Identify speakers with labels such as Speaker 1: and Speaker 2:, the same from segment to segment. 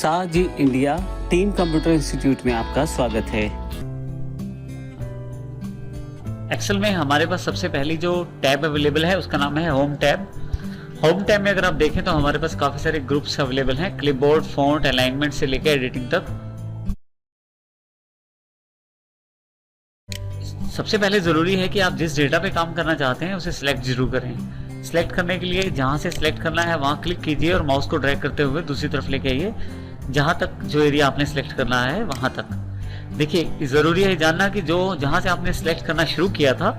Speaker 1: साजी India team computer institute में आपका स्वागत है। एक्सेल में हमारे पास सबसे पहली जो टैब अवेलेबल है उसका नाम है होम टैब। होम टैब में अगर आप देखें तो हमारे पास काफी सारे ग्रुप्स अवेलेबल हैं, क्लिपबोर्ड, फॉन्ट, अलाइनमेंट से लेकर एडिटिंग तक। सबसे पहले जरूरी है कि आप जिस डेटा पे काम करना चाहते हैं उसे सिलेक्ट जरूर करें। सिलेक्ट करने के लिए जहां से सिलेक्ट करना है वहां क्लिक कीजिए और माउस को ड्रैग करते हुए दूसरी तरफ लेके आइए, जहां तक जो एरिया आपने सिलेक्ट करना है वहां तक। देखिए, जरूरी है जानना कि जो जहां से आपने सिलेक्ट करना शुरू किया था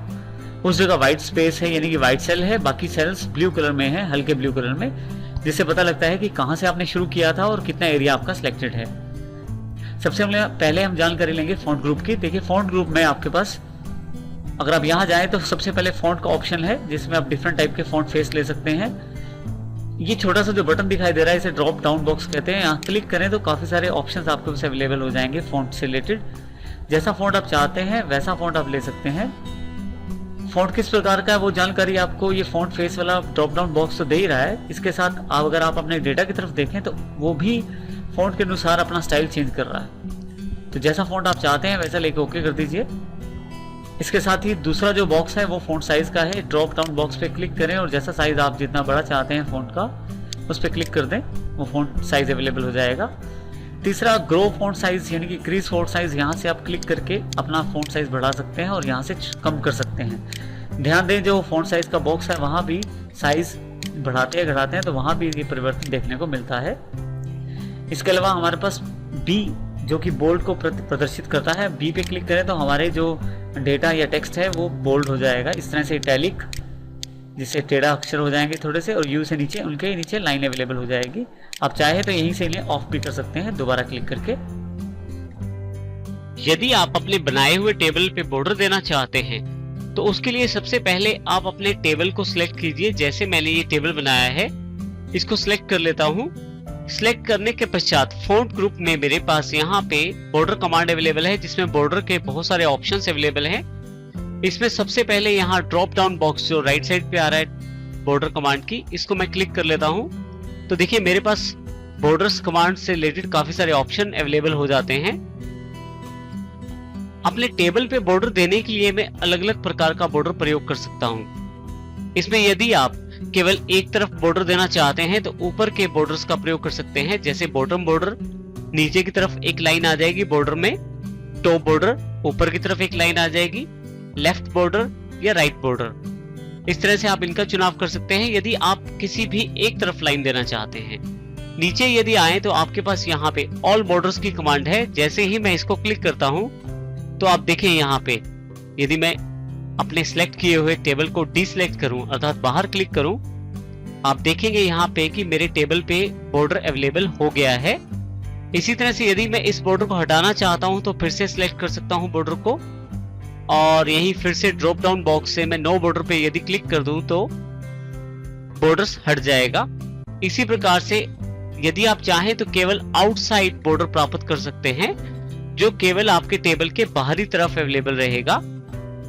Speaker 1: उस जगह व्हाइट स्पेस है, यानी कि व्हाइट सेल है, बाकी सेल्स ब्लू कलर में है, हल्के ब्लू कलर में, जिससे पता लगता है कि कहां से आपने शुरू किया था और कितना एरिया आपका सिलेक्टेड है। सबसे पहले हम जानकारी लेंगे फॉन्ट ग्रुप की। देखिए, फॉन्ट ग्रुप में आपके पास अगर आप यहाँ जाएं तो सबसे पहले फॉन्ट का ऑप्शन है जिसमें आप डिफरेंट टाइप के फॉन्ट फेस ले सकते हैं। ये छोटा सा जो बटन दिखाई दे रहा है इसे ड्रॉप डाउन बॉक्स कहते हैं। यहाँ क्लिक करें तो काफी सारे ऑप्शंस आपके पास अवेलेबल हो जाएंगे फॉन्ट से रिलेटेड। जैसा फॉन्ट आप चाहते हैं वैसा फॉन्ट आप ले सकते हैं। फॉन्ट किस प्रकार का है वो जानकारी आपको ये फॉन्ट फेस वाला ड्रॉप डाउन बॉक्स तो दे ही रहा है। इसके साथ अगर आप अपने डेटा की तरफ देखें तो वो भी फॉन्ट के अनुसार अपना स्टाइल चेंज कर रहा है। तो जैसा फॉन्ट आप चाहते हैं वैसा लेके ओके कर दीजिए। इसके साथ ही दूसरा जो बॉक्स है वो फॉन्ट साइज का है। ड्रॉप डाउन बॉक्स पे क्लिक करें और जैसा साइज आप जितना बड़ा चाहते हैं फॉन्ट का उस पर क्लिक कर दें, वो फॉन्ट साइज अवेलेबल हो जाएगा। तीसरा ग्रो फॉन्ट साइज यानी कि इंक्रीज फॉन्ट साइज, यहाँ से आप क्लिक करके अपना फॉन्ट साइज बढ़ा सकते हैं और यहाँ से कम कर सकते हैं। ध्यान दें, जो फॉन्ट साइज का बॉक्स है वहाँ भी साइज बढ़ाते हैं घटाते हैं तो वहाँ भी ये परिवर्तन देखने को मिलता है। इसके अलावा हमारे पास बी जो कि बोल्ड को प्रदर्शित करता है, बी पे क्लिक करें तो हमारे जो डेटा या टेक्स्ट है वो बोल्ड हो जाएगा। इस तरह से इटैलिक, जिससे टेढ़ा अक्षर हो जाएंगे थोड़े से, और यू से नीचे उनके नीचे लाइन अवेलेबल हो जाएगी। आप चाहे तो यहीं से इन्हें ऑफ भी कर सकते हैं दोबारा क्लिक करके।
Speaker 2: यदि आप अपने बनाए हुए टेबल पे बॉर्डर देना चाहते हैं तो उसके लिए सबसे पहले आप अपने टेबल को सिलेक्ट कीजिए। जैसे मैंने ये टेबल बनाया है, इसको सिलेक्ट कर लेता हूँ। सिलेक्ट करने के पश्चात फॉन्ट ग्रुप में मेरे पास यहाँ पे बॉर्डर कमांड अवेलेबल है जिसमें बॉर्डर के बहुत सारे ऑप्शंस अवेलेबल हैं। इसमें सबसे पहले यहाँ ड्रॉप डाउन बॉक्स जो राइट साइड पे आ रहा है बॉर्डर कमांड की, इसको मैं क्लिक कर लेता हूँ। तो देखिए मेरे पास बॉर्डर्स कमांड से रिलेटेड काफी सारे ऑप्शन अवेलेबल हो जाते हैं। अपने टेबल पे बॉर्डर देने के लिए मैं अलग अलग प्रकार का बॉर्डर प्रयोग कर सकता हूँ। इसमें यदि आप केवल एक तरफ बॉर्डर देना चाहते हैं तो ऊपर के बॉर्डर्स का प्रयोग कर सकते हैं, जैसे बॉटम बॉर्डर, नीचे की तरफ एक लाइन आ जाएगी बॉर्डर में, टॉप बॉर्डर, ऊपर की तरफ एक लाइन आ जाएगी, लेफ्ट बॉर्डर या राइट बॉर्डर। इस तरह से आप इनका चुनाव कर सकते हैं यदि आप किसी भी एक तरफ लाइन देना चाहते हैं। नीचे यदि आए तो आपके पास यहाँ पे ऑल बॉर्डर्स की कमांड है। जैसे ही मैं इसको क्लिक करता हूँ तो आप देखें यहाँ पे यदि मैं अपने सिलेक्ट किए हुए टेबल को डिसलेक्ट करूं अर्थात बाहर क्लिक करूं, आप देखेंगे यहाँ पे कि मेरे टेबल पे बॉर्डर अवेलेबल हो गया है। इसी तरह से यदि मैं इस बॉर्डर को हटाना चाहता हूं तो फिर से सिलेक्ट कर सकता हूं बॉर्डर को, और यही फिर से ड्रॉप डाउन बॉक्स से मैं नो बॉर्डर पे यदि क्लिक कर दूं तो बॉर्डर्स हट जाएगा। इसी प्रकार से यदि आप चाहें तो केवल आउटसाइड बॉर्डर प्राप्त कर सकते हैं जो केवल आपके टेबल के बाहरी तरफ अवेलेबल रहेगा।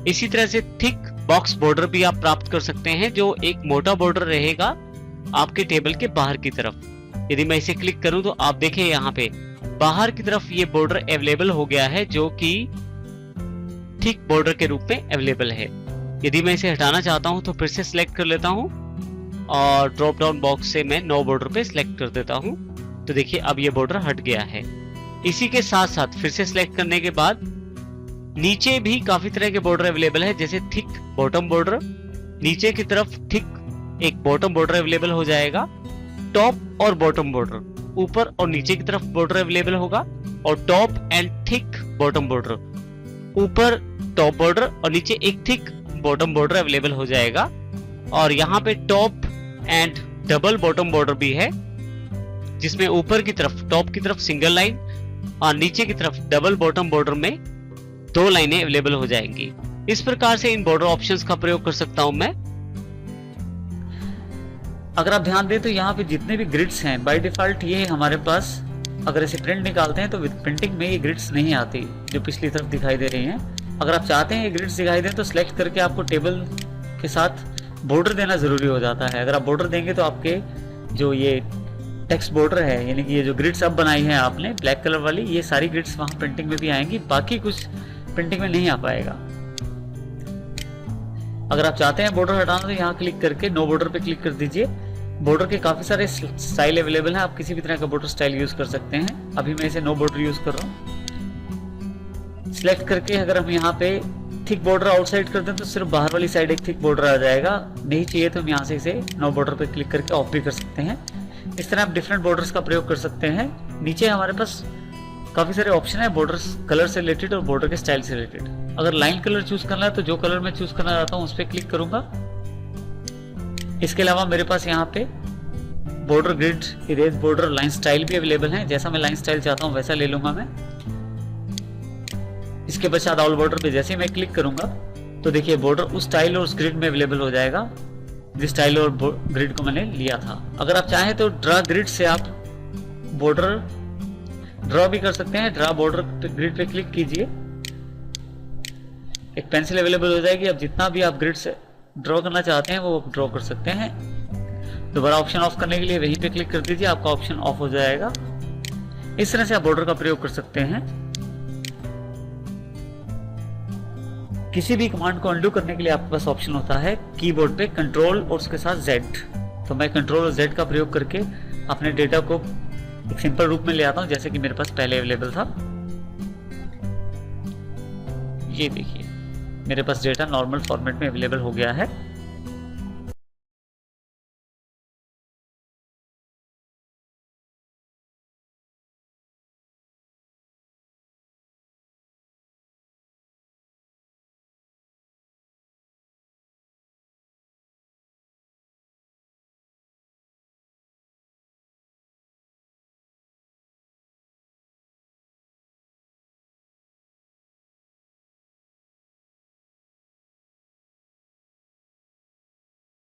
Speaker 2: इसी तरह से थिक बॉक्स बॉर्डर भी आप प्राप्त कर सकते हैं जो एक मोटा बॉर्डर रहेगा आपके टेबल के बाहर की तरफ। यदि मैं इसे क्लिक करूं तो आप देखें यहाँ पे बाहर की तरफ ये बॉर्डर अवेलेबल हो गया है जो कि थिक बॉर्डर के रूप में अवेलेबल है। यदि मैं इसे हटाना चाहता हूं तो फिर से सिलेक्ट कर लेता हूं और ड्रॉप डाउन बॉक्स से मैं नो बॉर्डर पे सिलेक्ट कर देता हूं। तो देखिए अब ये बॉर्डर हट गया है। इसी के साथ साथ फिर से सिलेक्ट करने के बाद नीचे भी काफी तरह के बॉर्डर अवेलेबल है, जैसे थिक बॉटम बॉर्डर, नीचे की तरफ थिक एक बॉटम बॉर्डर अवेलेबल हो जाएगा, टॉप और बॉटम बॉर्डर, ऊपर और नीचे की तरफ बॉर्डर अवेलेबल होगा, और top and thick bottom border, ऊपर टॉप बॉर्डर और नीचे एक थिक बॉटम बॉर्डर अवेलेबल हो जाएगा। और यहाँ पे top and double bottom border भी है जिसमें ऊपर की तरफ टॉप की तरफ सिंगल लाइन और नीचे की तरफ डबल बॉटम बॉर्डर में दो लाइनें अवेलेबल हो जाएंगी। इस प्रकार से इन बॉर्डर ऑप्शंस का प्रयोग कर सकता हूं मैं।
Speaker 1: अगर आप ध्यान दें तो यहाँ पे जितने भी ग्रिड्स हैं बाय डिफॉल्ट ये हमारे पास, अगर इसे प्रिंट निकालते हैं तो विद प्रिंटिंग में ये ग्रिड्स नहीं आती जो पिछली तरफ दिखाई दे रही हैं। अगर आप चाहते हैं ये ग्रिड्स दिखाई दें तो सिलेक्ट करके आपको टेबल के साथ बॉर्डर देना जरूरी हो जाता है। अगर आप बॉर्डर देंगे तो आपके जो ये टेक्स्ट बॉर्डर है, यानी कि ये जो ग्रिड्स अब बनाई है आपने ब्लैक कलर वाली, ये सारी ग्रिड्स वहाँ प्रिंटिंग में भी आएंगी, बाकी कुछ प्रिंटिंग में नहीं आ पाएगा। अगर आप चाहते हैं बॉर्डर हटाना तो यहाँ क्लिक करके नो बॉर्डर पे क्लिक कर दीजिए। बॉर्डर के काफी सारे स्टाइल अवेलेबल हैं, आप किसी भी तरह का बॉर्डर स्टाइल यूज कर सकते हैं। अभी मैं इसे नो बॉर्डर यूज कर रहा हूँ। सिलेक्ट करके अगर हम यहाँ पे थिक बॉर्डर आउटसाइड कर दें तो सिर्फ बाहर वाली साइड एक थिक बॉर्डर आ जाएगा, नहीं चाहिए तो हम यहाँ से इसे नो बॉर्डर पे क्लिक करके ऑफ भी कर सकते हैं। इस तरह आप डिफरेंट बॉर्डर्स का प्रयोग कर सकते हैं। नीचे हमारे पास काफी सारे ऑप्शन है बॉर्डर कलर से रिलेटेड और बॉर्डर के स्टाइल से रिलेटेड। अगर लाइन कलर चूज करना है तो जो कलर मैं चूज करना चाहता हूँ उस पर क्लिक करूंगा। इसके अलावा मेरे पास यहाँ पे border grid, erase border, line style भी अवेलेबल है। जैसा मैं लाइन स्टाइल चाहता हूँ वैसा ले लूंगा मैं। इसके पश्चात ऑल बॉर्डर पे जैसे ही मैं क्लिक करूंगा तो देखिए बॉर्डर उस स्टाइल और उस ग्रिड में अवेलेबल हो जाएगा जिस स्टाइल और ग्रिड को मैंने लिया था। अगर आप चाहें तो ड्रा ग्रिड से आप बॉर्डर ड्रॉ भी कर सकते हैं। ड्रा बॉर्डर ग्रिड पे क्लिक कीजिए, एक पेंसिल अवेलेबल हो जाएगी। अब जितना भी आप ग्रिड से ड्रॉ करना चाहते हैं वो ड्रॉ कर सकते हैं। दोबारा ऑप्शन ऑफ करने के लिए वहीं पे क्लिक कर दीजिए, आपका ऑप्शन ऑफ हो जाएगा। इस तरह से आप बॉर्डर का प्रयोग कर सकते हैं। किसी भी कमांड को अंडू करने के लिए आपके पास ऑप्शन होता है कीबोर्ड पे कंट्रोल और उसके साथ Z। तो मैं कंट्रोल और Z का प्रयोग करके अपने डेटा को एक सिंपल रूप में ले आता हूं जैसे कि मेरे पास पहले अवेलेबल था। ये देखिए मेरे पास डेटा नॉर्मल फॉर्मेट में अवेलेबल हो गया है।